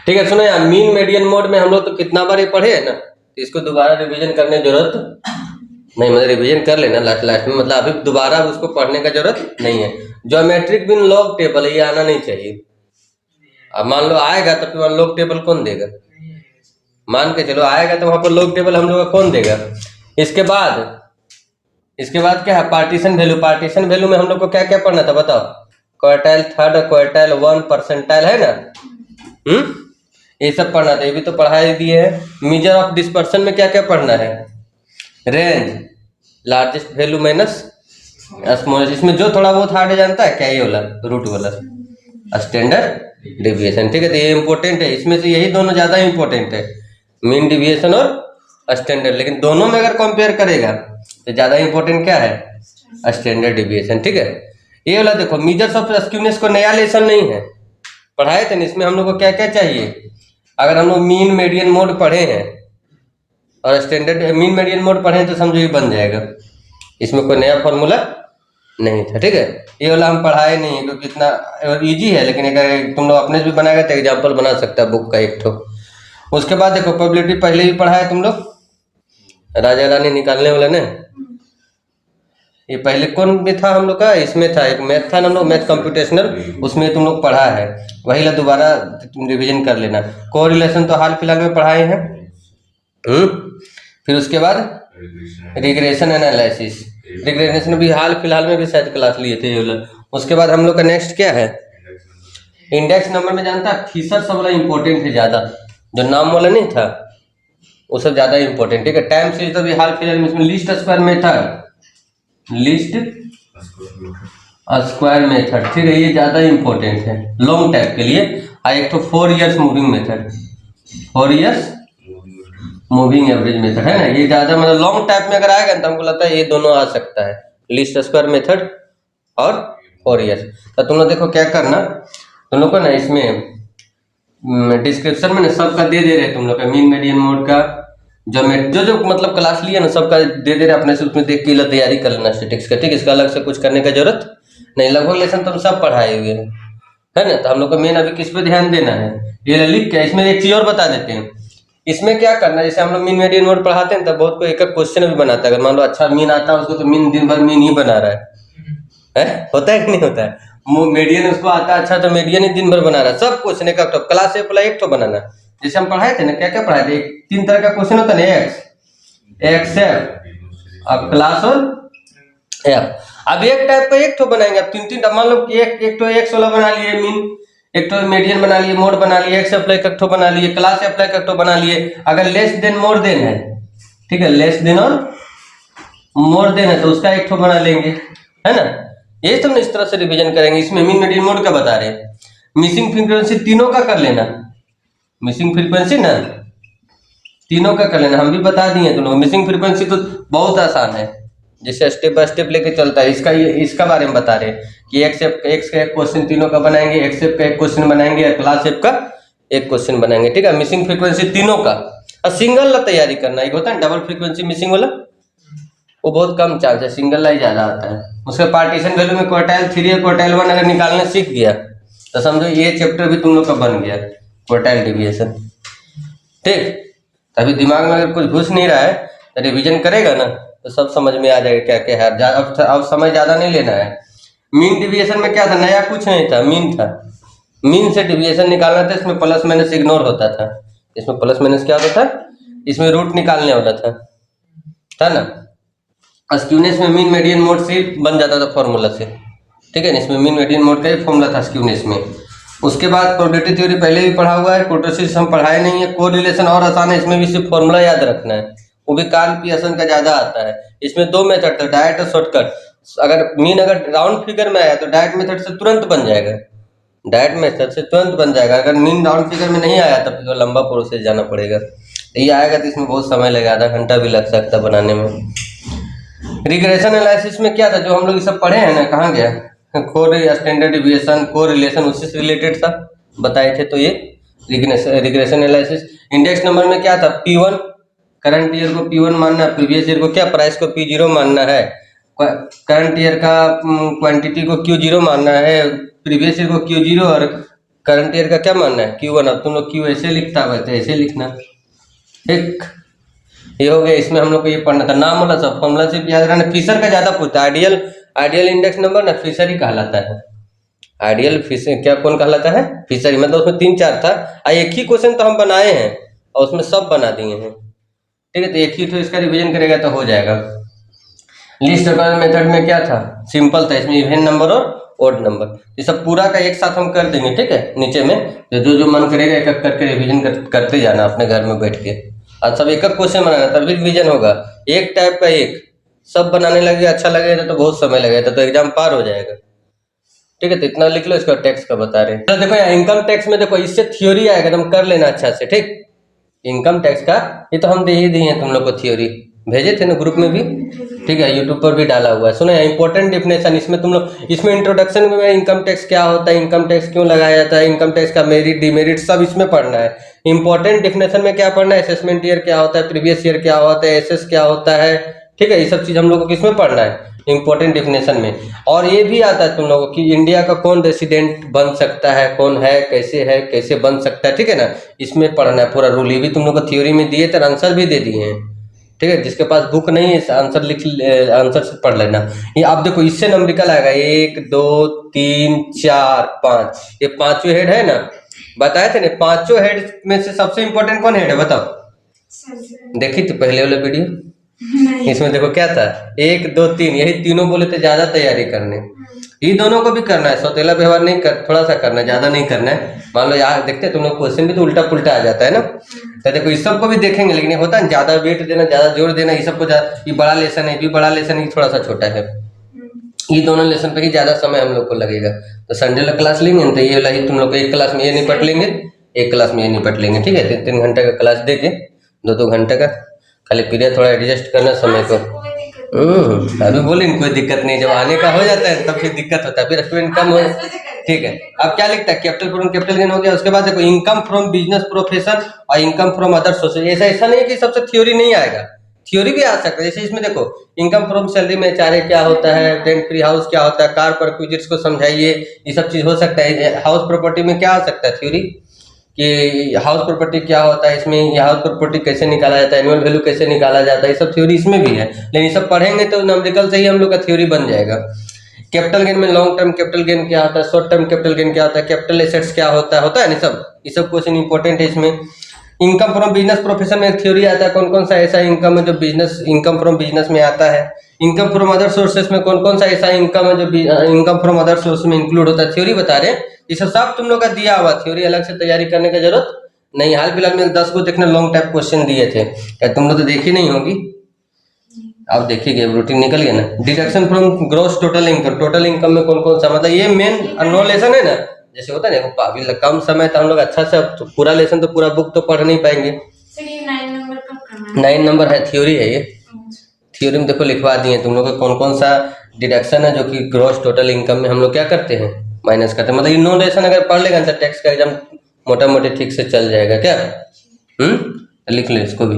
ठीक है, सुनो यार, मीन मीडियन मोड में हम लोग तो कितना बार ये पढ़े है ना, तो इसको दोबारा रिवीजन करने की जरूरत नहीं, मतलब रिवीजन कर लेना लास्ट लास्ट में, मतलब अभी दोबारा उसको पढ़ने का जरूरत नहीं है। ज्योमेट्रिक बिन लॉग टेबल ये आना नहीं चाहिए। अब मान लो आएगा तो फिर लॉग टेबल कौन देगा? मान के चलो आएगा तो वहां पर लॉग टेबल हम लोग का कौन देगा? इसके बाद क्या है? Partition value. पार्टीशन वैल्यू में हम लोग को क्या क्या पढ़ना था बताओ? Quartile third, quartile one, percentile, है ना? ये सब पढ़ना था, ये भी तो पढ़ा ही दिए है। मेजर ऑफ डिस्पर्सन में क्या क्या पढ़ना है? Range, largest value minus smallest. इसमें जो थोड़ा बहुत हार्ड जानता है क्या, ये वाला रूट वाला स्टैंडर्ड डिविएशन। ठीक है, तो ये इंपॉर्टेंट है, इसमें से यही दोनों ज्यादा इंपॉर्टेंट है, मीन डिविएशन और स्टैंडर्ड। लेकिन दोनों में अगर कंपेयर करेगा तो ज्यादा इंपॉर्टेंट क्या है? Standard deviation. ठीक है, ये वाला देखो, मेजर्स ऑफ स्क्यूनेस को नया लेसन नहीं है, पढ़ाए थे ना। इसमें हम लोग को क्या क्या चाहिए? अगर हम लोग मीन मीडियन मोड पढ़े हैं और स्टैंडर्ड मीन मीडियन मोड पढ़े हैं तो समझो ये बन जाएगा, इसमें कोई नया फॉर्मूला नहीं था। ठीक है, ये वाला हम पढ़ाए नहीं है क्योंकि इतना इजी है, लेकिन अगर तुम लोग अपने भी बनाएगा तो एग्जाम्पल बना सकता है बुक का एक ठो। उसके बाद देखो, प्रोबेबिलिटी पहले भी पढ़ा है तुम लोग, राजा रानी निकालने वाला ने। ये पहले कौन में था हम लोग का? इसमें था एक मैथ था ना, हम लोग मैथ कंप्यूटेशनल, उसमें तुम लोग पढ़ा है, वही ला दोबारा तुम रिवीजन कर लेना। कोरिलेशन तो हाल फिलहाल में पढ़ाए हैं। फिर उसके बाद रिग्रेशन एनालिसिस, रिग्रेशन भी हाल फिलहाल में भी शायद क्लास लिए थे ये वाला। उसके बाद हम लोग का नेक्स्ट क्या है? इंडेक्स नंबर में जानता है फीसर सब वाला इंपॉर्टेंट है ज्यादा, जो नाम वाला नहीं था वो सब ज्यादा इंपॉर्टेंट। ठीक है, टाइम सीरीज तो भी हाल फिलहाल में, इसमें list square method, list square method, ठीक है, ये ज्यादा इंपॉर्टेंट है लॉन्ग टाइप के लिए। एक तो 4 years moving method, 4 years moving average method, है ना, ये ज्यादा मतलब लॉन्ग टाइप में अगर आएगा तो हमको लगता है ये दोनों आ सकता है, लिस्ट स्क्वायर मेथड और 4 इयर्स। तो तुम लोग देखो क्या करना, तुम लोग को ना इसमें डिस्क्रिप्शन में ना सबका दे रहे तुम लोग का, मीन मीडियन मोड का, जो मतलब क्लास लिया ना सबका दे रहे अपने से, उसमें देख के तैयारी कर लेना स्टैटिक्स का। ठीक, इसका अलग से कुछ करने का जरूरत नहीं, लगभग लेसन तुम सब पढ़ाए हुए हैं, है ना। तो हम लोग को मेन अभी किस पे ध्यान देना है, ये लिख के। इसमें एक चीज और बता देते हैं, इसमें क्या करना है, जैसे हम लोग मीन मीडियन मोड पढ़ाते हैं तब बहुत को एक एक क्वेश्चन भी बनाता है। अगर मान लो अच्छा मीन आता है उसको, तो मीन दिन भर मीन ही बना रहा है? होता है कि नहीं होता है? मीडियन उसको आता है अच्छा, तो मीडियन ही दिन भर बना रहा है। सब क्वेश्चन एक तो क्लास ए वाला एक तो बनाना, जैसे हम पढ़ाए थे ना, क्या क्या पढ़ाए थे, 3 तरह का क्वेश्चन होता है ना, एक्स एफ, अब क्लास और एफ। अब एक टाइप का एक तो बनाएंगे, अब 3 मान लो एक तो एक्स वाला बना लिए मीन, एक तो मीडियन बना लिए, मोड बना लिए, एक्स अप्लाई एक तो बना लिए, क्लास अप्लाई एक तो बना लिए। अगर लेस देन मोर देन है, ठीक है, लेस देन और मोर देन है तो उसका एक तो बना लेंगे, है ना। ये सब इस तरह से रिवीजन करेंगे। इसमें मीन मीडियन मोड का बता रहे, मिसिंग फ्रीक्वेंसी तीनों का कर लेना, मिसिंग फ्रीक्वेंसी ना तीनों का कर लेना, हम भी बता दिए तुम लोग। मिसिंग फ्रीक्वेंसी तो बहुत आसान है, जैसे स्टेप बाय स्टेप लेके चलता है। इसका बारे में बता रहे कि एक्स का एक क्वेश्चन तीनों का बनाएंगे, एक्स का एक क्वेश्चन बनाएंगे, क्लास एफ का एक क्वेश्चन बनाएंगे। ठीक है, मिसिंग फ्रीक्वेंसी तीनों का, और सिंगल ला तैयारी करना। एक होता है डबल फ्रीक्वेंसी मिसिंग वाला, वो बहुत कम चांस है, सिंगल ला ही ज्यादा आता है। उसका पार्टीशन वैल्यू में क्वार्टाइल 3 और क्वार्टाइल 1 अगर निकालना सीख गया तो समझो ये चैप्टर भी तुम लोग का बन गया, क्वार्टाइल डिविएशन। ठीक, तभी दिमाग में अगर कुछ घुस नहीं रहा है तो रिवीजन करेगा ना तो सब समझ में आ जाएगा क्या क्या है। अब समय ज्यादा नहीं लेना है। मीन डिविएशन में क्या था, नया कुछ नहीं था, मीन था, मीन से डिविएशन निकालना था। इसमें प्लस माइनस इग्नोर होता था, इसमें प्लस माइनस क्या होता था, इसमें रूट निकालने वाला था ना। स्क्यूनेस में मीन मीडियन मोड से बन जाता था फॉर्मूला से, ठीक है ना, इसमें मीन मीडियन मोड का ही फॉर्मूला था स्क्यूनेस में। उसके बाद प्रोबेबिलिटी थ्योरी पहले भी पढ़ा हुआ है, कुर्टोसिस हम पढ़ाए नहीं है। कोरिलेशन और आसान है, इसमें भी सिर्फ फॉर्मूला याद रखना है, वो भी कार्ल पियर्सन का ज्यादा आता है। इसमें 2 मेथड था, डायरेक्ट और शॉर्टकट। अगर मीन अगर राउंड फिगर में आया तो डायरेक्ट मेथड से तुरंत बन जाएगा, डायरेक्ट मेथड से तुरंत बन जाएगा। अगर मीन राउंड फिगर में नहीं आया तब तो लंबा प्रोसेस जाना पड़ेगा। ये आएगा तो इसमें बहुत समय लगेगा, आधा घंटा भी लग सकता है बनाने में। रिग्रेशन एनालिसिस में क्या था, जो हम लोग ये सब पढ़े हैं ना, कहाँ गया, कोर स्टैंडर्ड डिविएशन, कोरिलेशन उससे रिलेटेड था, बताए थे। तो ये रिग्रेशन एनालिसिस। इंडेक्स नंबर में क्या था, P1, करंट ईयर को P1 मानना है, प्रीवियस ईयर को क्या प्राइस को P0 मानना है, करंट ईयर का क्वांटिटी को Q0 मानना है, प्रीवियस ईयर को Q0 और करंट ईयर का क्या मानना है Q1। अब तुम लोग Q ऐसे लिखता है तो ऐसे लिखना, ठीक। ये हो गया, इसमें हम लोग को ये पढ़ना था नाम वाला सब फॉर्मूला सिर्फ याद रहना। फिशर का ज्यादा पूछता है, आइडियल इंडेक्स नंबर ना फिशर ही कहलाता है। आइडियल फिशर क्या कौन कहलाता है, फिशर ही। मतलब उसमें 3-4 था, एक ही क्वेश्चन तो हम बनाए हैं और उसमें सब बना दिए हैं, ठीक है। तो एक ही तो इसका रिवीजन करेगा तो हो जाएगा। लिस्ट मेथड में क्या था, सिंपल था, इसमें इवन नंबर और ओड नंबर, ये सब पूरा का एक साथ हम कर देंगे, ठीक है। नीचे में जो जो मन करेगा एक एक करके रिवीजन करते जाना अपने घर में बैठ के। और सब एक एक क्वेश्चन बनाना तभी रिवीजन होगा। एक टाइप का एक सब बनाने लगे अच्छा लगेगा तो बहुत समय लगेगा, तो एग्जाम पार हो जाएगा, ठीक है। तो इतना लिख लो, इसका टैक्स का बता रहे हैं। तो देखो यार इनकम टैक्स में देखो इससे थ्योरी आएगा, तुम कर लेना अच्छा से, ठीक। इनकम टैक्स का ये तो हम दे ही दिए हैं तुम लोग को, थ्योरी भेजे थे ना ग्रुप में भी, ठीक है। यूट्यूब पर भी डाला हुआ है, सुनो यार इंपॉर्टेंट डिफिनेशन इसमें तुम लोग, इसमें इंट्रोडक्शन में इनकम टैक्स क्या होता है, इनकम टैक्स क्यों लगाया जाता है, इनकम टैक्स का मेरिट डिमेरिट सब इसमें पढ़ना है। इंपॉर्टेंट डिफिनेशन में क्या पढ़ना है, असेसमेंट ईयर क्या होता है, प्रीवियस ईयर क्या होता है, एसएस क्या होता है, ठीक है। ये सब चीज हम लोग को किसमें पढ़ना है, इंपॉर्टेंट डिफिनेशन में। और ये भी आता है तुम लोगों की इंडिया का कौन रेसिडेंट बन सकता है, कौन है, कैसे बन सकता है, ठीक है ना। इसमें पढ़ना है पूरा रूल, ये भी तुम लोग को थ्योरी में दिए थे, आंसर भी दे दिए हैं, ठीक है। जिसके पास बुक नहीं है आंसर आंसर से पढ़ लेना। ये आप देखो इससे नंबरिकल आएगा 1 2 3 4 5, ये पांचों हेड है ना, बताए थे ना। पांचों हेड में से सबसे इंपॉर्टेंट कौन हेड है बताओ, देखी थी पहले वाला वीडियो, इसमें देखो क्या था 1 2 3, यही तीनों बोले थे ज्यादा तैयारी करने, ये दोनों को भी करना है, सौतेला व्यवहार नहीं कर, थोड़ा सा करना है, ज्यादा नहीं करना है। मान लो यार देखते तुम लोग क्वेश्चन भी तो उल्टा पुल्टा आ जाता है ना, तो देखो इस सब को भी देखेंगे, लेकिन ये होता है ज्यादा वेट देना, ज्यादा जोर देना, ये सबको ये बड़ा लेसन है, भी बड़ा लेसन, ये थोड़ा सा छोटा है, ये दोनों लेसन पे ही ज्यादा समय हम लोग को लगेगा। तो संडे वाला क्लास लेंगे तो ये वाला ही तुम लोग को एक क्लास में ये निपट लेंगे, एक क्लास में ये निपट लेंगे, ठीक है। 3-3 घंटे का क्लास दे के 2-2 घंटे का, खाली पीरियड थोड़ा एडजस्ट करना समय को। अभी बोले कोई दिक्कत नहीं, जब आने का हो जाता है तब फिर दिक्कत होता है, फिर स्टूडेंट कम हो, ठीक है। अब क्या लिखता है, कैपिटल फ्रॉम कैपिटल गेन हो गया। उसके बाद देखो इनकम फ्रॉम बिजनेस प्रोफेशन और इनकम फ्रॉम अदर सोर्सेज। ऐसा नहीं है कि सबसे थ्योरी नहीं आएगा, थ्योरी भी आ सकता है। जैसे इसमें देखो इनकम फ्रॉम सैलरी में चारे क्या होता है, रेंट फ्री हाउस क्या होता है, कार परक्विजिट्स को समझाइए, ये सब चीज हो सकता है। हाउस प्रॉपर्टी में क्या आ सकता है थ्योरी, कि हाउस प्रॉपर्टी क्या होता है, इसमें हाउस प्रॉपर्टी कैसे निकाला जाता है, एनुअल वैल्यू कैसे निकाला जाता है, ये सब थ्योरी इसमें भी है। लेकिन ये सब पढ़ेंगे तो न्यूमेरिकल से ही हम लोग का थ्योरी बन जाएगा। कैपिटल गेन में लॉन्ग टर्म कैपिटल गेन क्या होता है, शॉर्ट टर्म कैपिटल गेन क्या होता है, कैपिटल एसेट्स क्या होता है ना, सब ये सब क्वेश्चन इंपॉर्टेंट है इसमें। इनकम फ्रॉम बिजनेस प्रोफेशन में थ्योरी आता है, कौन कौन सा ऐसा इनकम है जो बिजनेस इनकम फ्रॉम बिजनेस में आता है। इनकम फ्रॉम अदर सोर्सेस में कौन कौन सा ऐसा इनकम है जो इनकम फ्रॉम अदर सोर्स में इंक्लूड होता है, थ्योरी बता रहे हैं। ये सब तुम लोग का दिया हुआ, थ्योरी अलग से तैयारी करने की जरूरत नहीं। हाल फिलहाल में 10 को देखना लॉन्ग टाइप क्वेश्चन दिए थे, क्या तुम लोग तो देखी नहीं होगी, आप देखिए रूटीन निकल गया ना। Deduction from gross total income, total income में कौन कौन सा, मतलब ये मेन नो लेसन है ना। जैसे होता है ना अभी कम समय था हम लोग अच्छा से, तो पूरा लेसन तो पूरा बुक तो पढ़ नहीं पाएंगे। 9 नंबर है, थ्योरी है ये। थ्योरी में देखो लिखवा दिए तुम लोग कौन कौन सा डिडक्शन है जो कि ग्रॉस टोटल इनकम में हम लोग क्या करते हैं, माइनस करते हैं। मतलब ये नो लेसन अगर पढ़ लेगा तो टैक्स का एग्जाम मोटा मोटी ठीक से चल जाएगा क्या। लिख लो इसको भी।